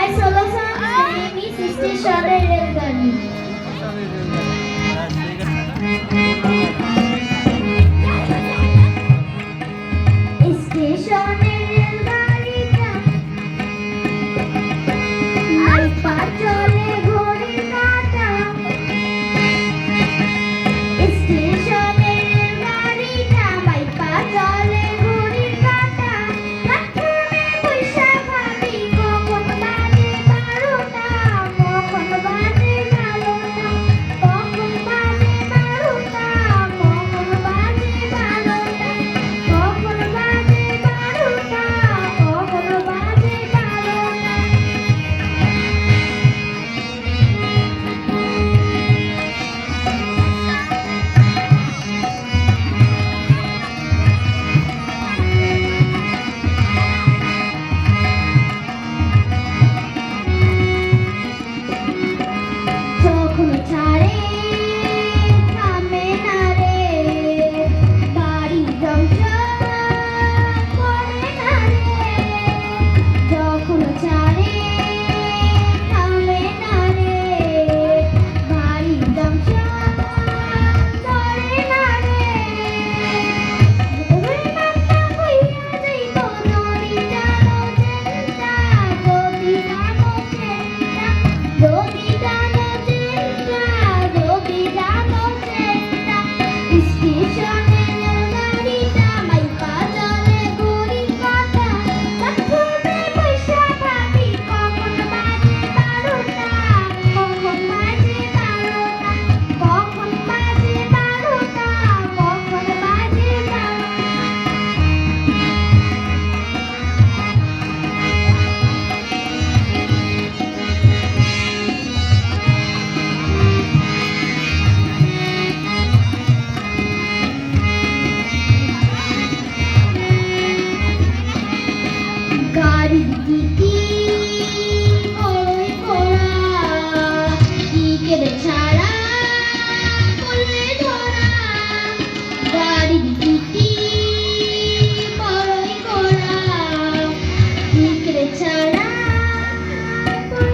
My solo song name is Station Railgadi. Station Railgadi my pachole ghori kata. Station Railgadi my pachole ghori kata. Platforme boisha bhabi kokhon baje 12টা kokhon baje 12টা kokhon baje 12টা kokhon baje 12টা kokhon baje 12টা kokhon baje 12টা যখন ছাড়ে থামে না রে বাড়ি junction করে না রে যখন ছাড়ে থামে না রে বাড়ি জংশন করে না রে বিমানটা কইয়া যাইত নড়ি জানো চেষ্টা যদি জানো চেষ্টা যদি জানো চেষ্টা যদি জানো চেষ্টা স্টেশনের গাড়িটা মাইপা চলে ঘড়ি কাঁটা প্ল্যাটফর্মে বইসা ভাবি কখন বাজে 12টা কখন বাজে 12টা কখন বাজে 12টা কখন বাজে 12টা গাড়ির দিকে